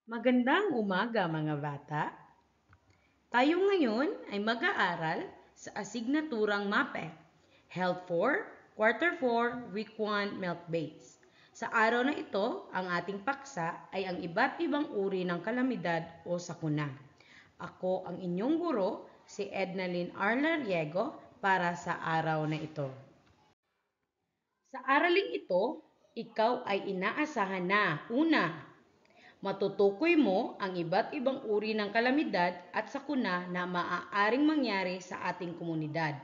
Magandang umaga mga bata. Tayo ngayon ay mag-aaral sa asignaturang MAPE, Health 4, Quarter 4, Week 1, Milk Base. Sa araw na ito, ang ating paksa ay ang iba't ibang uri ng kalamidad o sakuna. Ako ang inyong guro, si Ednalyn Arla Riego, para sa araw na ito. Sa araling ito, ikaw ay inaasahan na una, matutukoy mo ang iba't ibang uri ng kalamidad at sakuna na maaaring mangyari sa ating komunidad.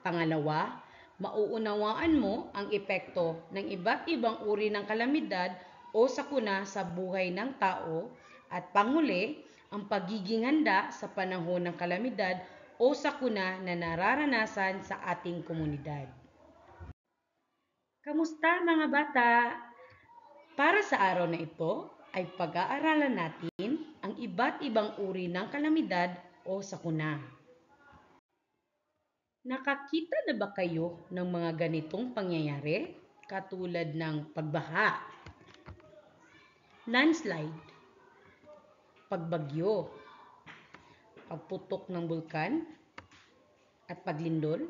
Pangalawa, mauunawaan mo ang epekto ng iba't ibang uri ng kalamidad o sakuna sa buhay ng tao. At panghuli, ang pagiging handa sa panahon ng kalamidad o sakuna na nararanasan sa ating komunidad. Kamusta mga bata? Para sa araw na ito ay pag-aaralan natin ang iba't ibang uri ng kalamidad o sakuna. Nakakita na ba kayo ng mga ganitong pangyayari? Katulad ng pagbaha, landslide, pagbagyo, pagputok ng bulkan, at paglindol?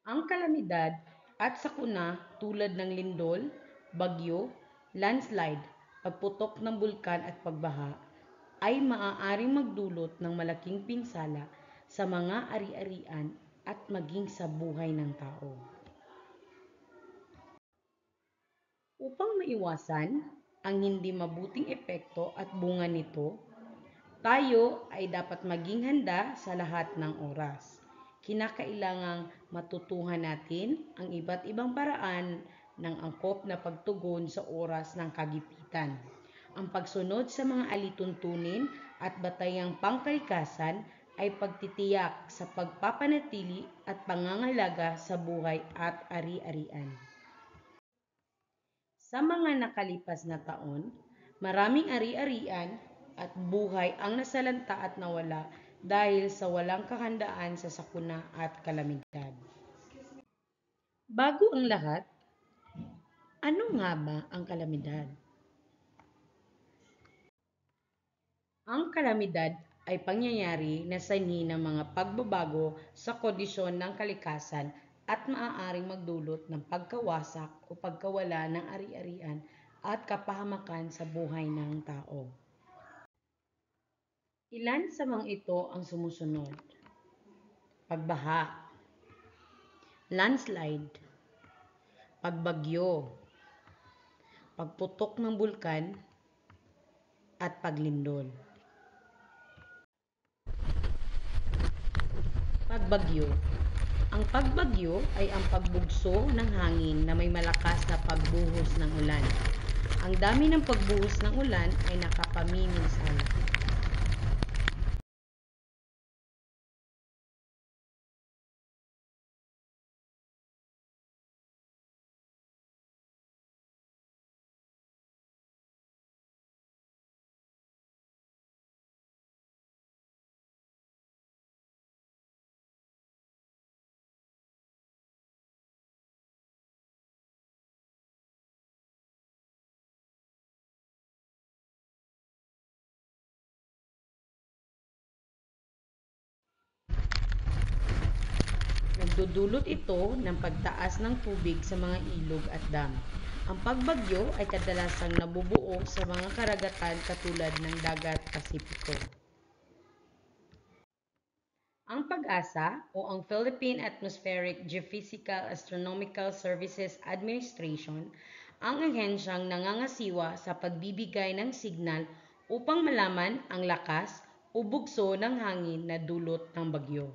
Ang kalamidad at sakuna tulad ng lindol, bagyo, landslide, pagputok ng bulkan at pagbaha ay maaaring magdulot ng malaking pinsala sa mga ari-arian at maging sa buhay ng tao. Upang maiwasan ang hindi mabuting epekto at bunga nito, tayo ay dapat maging handa sa lahat ng oras. Kinakailangang matutuhan natin ang iba't ibang paraan ng angkop na pagtugon sa oras ng kagipitan. Ang pagsunod sa mga alituntunin at batayang pangkalikasan ay pagtitiyak sa pagpapanatili at pangangalaga sa buhay at ari-arian. Sa mga nakalipas na taon, maraming ari-arian at buhay ang nasalanta at nawala dahil sa walang kahandaan sa sakuna at kalamidad. Bago ang lahat, ano nga ba ang kalamidad? Ang kalamidad ay pangyayari na sanhi ng mga pagbabago sa kondisyon ng kalikasan at maaaring magdulot ng pagkawasak o pagkawala ng ari-arian at kapahamakan sa buhay ng tao. Ilan sa mga ito ang sumusunod: pagbaha, landslide, pagbagyo, pagputok ng bulkan, at paglindol. Pagbagyo. Ang pagbagyo ay ang pagbugso ng hangin na may malakas na pagbuhos ng ulan. Ang dami ng pagbuhos ng ulan ay nakapamiminsala. Nagdudulot ito ng pagtaas ng tubig sa mga ilog at dam. Ang pagbagyo ay kadalasang nabubuo sa mga karagatan katulad ng Dagat Pasipiko. Ang PAG-ASA o ang Philippine Atmospheric Geophysical Astronomical Services Administration ang ahensyang nangangasiwa sa pagbibigay ng signal upang malaman ang lakas o bugso ng hangin na dulot ng bagyo.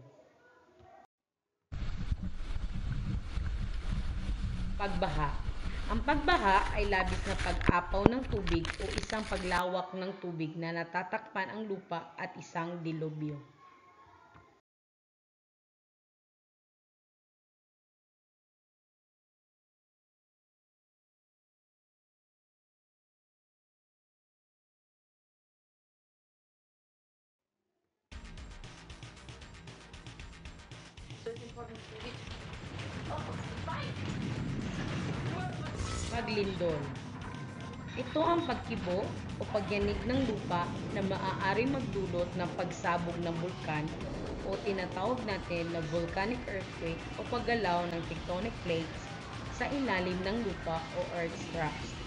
Pagbaha. Ang pagbaha ay labis na pag-apaw ng tubig o isang paglawak ng tubig na natatakpan ang lupa at isang dilubyo. Paglindol. Ito ang pagkibo o pagyanig ng lupa na maaaring magdulot ng pagsabog ng bulkan o tinatawag natin na volcanic earthquake o paggalaw ng tectonic plates sa ilalim ng lupa o Earth's crust.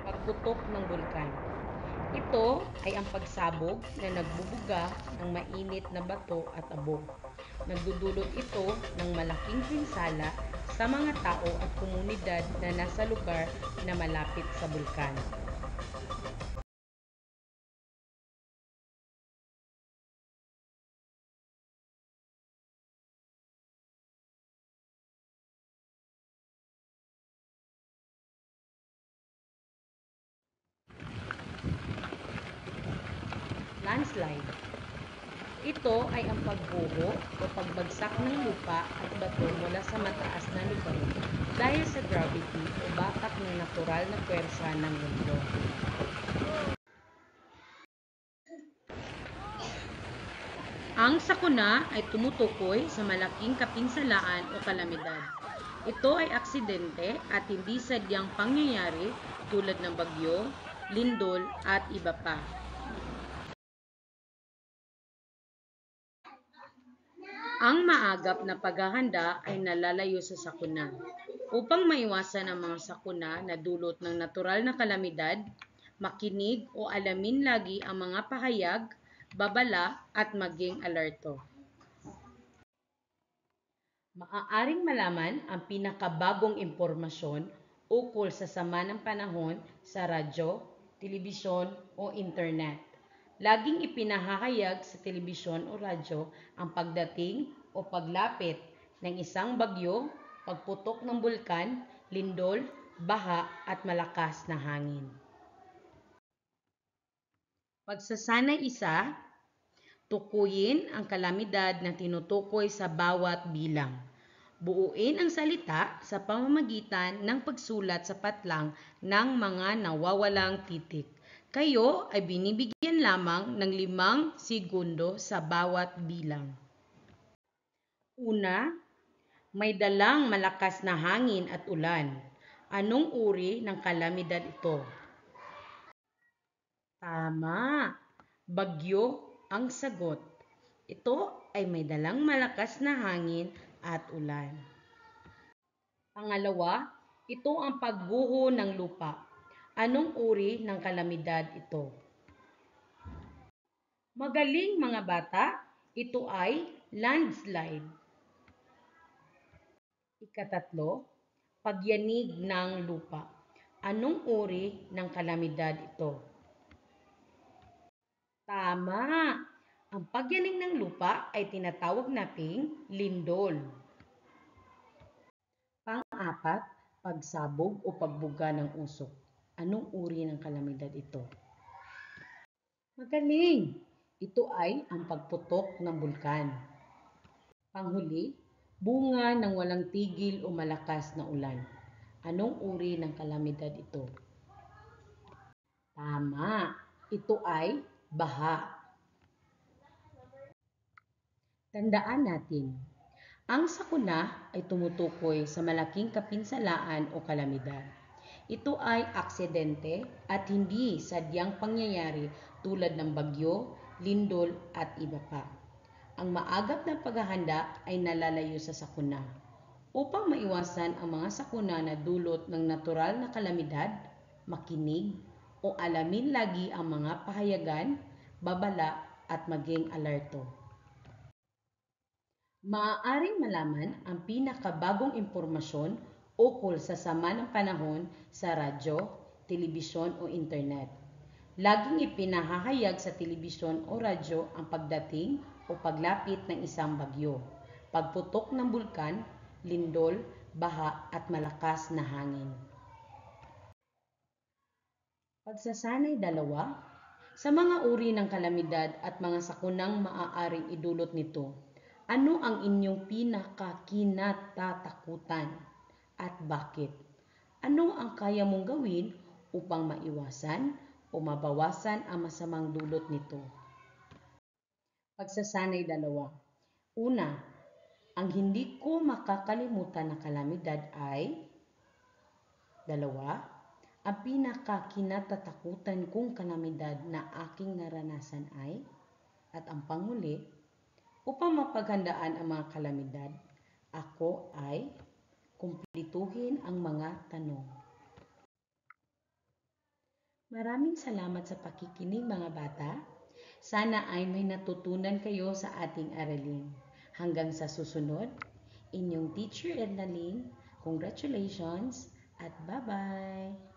Pagputok ng bulkan. Ito ay ang pagsabog na nagbubuga ng mainit na bato at abog. Nagdudulot ito ng malaking pinsala sa mga tao at komunidad na nasa lugar na malapit sa bulkan. Landslide. Ito ay ang pagguho o pagbagsak ng lupa at bato mula sa mataas na lugar dahil sa gravity o batak ng natural na puwersa ng mundo. Ang sakuna ay tumutukoy sa malaking kapinsalaan o kalamidad. Ito ay aksidente at hindi sadyang pangyayari tulad ng bagyo, lindol at iba pa. Ang maagap na paghahanda ay nalalayo sa sakuna. Upang maiwasan ang mga sakuna na dulot ng natural na kalamidad, makinig o alamin lagi ang mga pahayag, babala at maging alerto. Maaaring malaman ang pinakabagong impormasyon ukol sa sama ng panahon sa radyo, telebisyon o internet. Laging ipinahahayag sa telebisyon o radyo ang pagdating o paglapit ng isang bagyo, pagputok ng bulkan, lindol, baha at malakas na hangin. Pagsasanay isa, tukuyin ang kalamidad na tinutukoy sa bawat bilang. Buuin ang salita sa pamamagitan ng pagsulat sa patlang ng mga nawawalang titik. Kayo ay binibigyan lamang ng 5 segundo sa bawat bilang. Una, may dalang malakas na hangin at ulan. Anong uri ng kalamidad ito? Tama! Bagyo ang sagot. Ito ay may dalang malakas na hangin at ulan. Pangalawa, ito ang pagguho ng lupa. Anong uri ng kalamidad ito? Magaling mga bata, ito ay landslide. Ikatatlo, pagyanig ng lupa. Anong uri ng kalamidad ito? Tama! Ang pagyanig ng lupa ay tinatawag nating lindol. Pang-apat, pagsabog o pagbuga ng usok. Anong uri ng kalamidad ito? Magaling! Ito ay ang pagputok ng bulkan. Panghuli, bunga ng walang tigil o malakas na ulan. Anong uri ng kalamidad ito? Tama! Ito ay baha. Tandaan natin, ang sakuna ay tumutukoy sa malaking kapinsalaan o kalamidad. Ito ay aksidente at hindi sadyang pangyayari tulad ng bagyo, lindol at iba pa. Ang maagap na paghahanda ay nalalayo sa sakuna. Upang maiwasan ang mga sakuna na dulot ng natural na kalamidad, makinig o alamin lagi ang mga pahayagan, babala at maging alerto. Maaaring malaman ang pinakabagong impormasyon ukol sa sama ng panahon sa radyo, telebisyon o internet. Laging ipinahahayag sa telebisyon o radyo ang pagdating o paglapit ng isang bagyo, pagputok ng bulkan, lindol, baha at malakas na hangin. Pagsasanay 2, Sa mga uri ng kalamidad at mga sakunang maaaring idulot nito, ano ang inyong pinakakinatatakutan at bakit? Ano ang kaya mong gawin upang maiwasan o mabawasan ang masamang dulot nito? Pagsasanay 2. Una, ang hindi ko makakalimutan na kalamidad ay 2. Ang pinakakinatatakutan kong kalamidad na aking naranasan ay, at ang panghuli, upang mapaghandaan ang mga kalamidad, ako ay kumpletuhin ang mga tanong. Maraming salamat sa pakikinig mga bata. Sana ay may natutunan kayo sa ating aralin. Hanggang sa susunod, inyong teacher Ednaline, congratulations at bye-bye!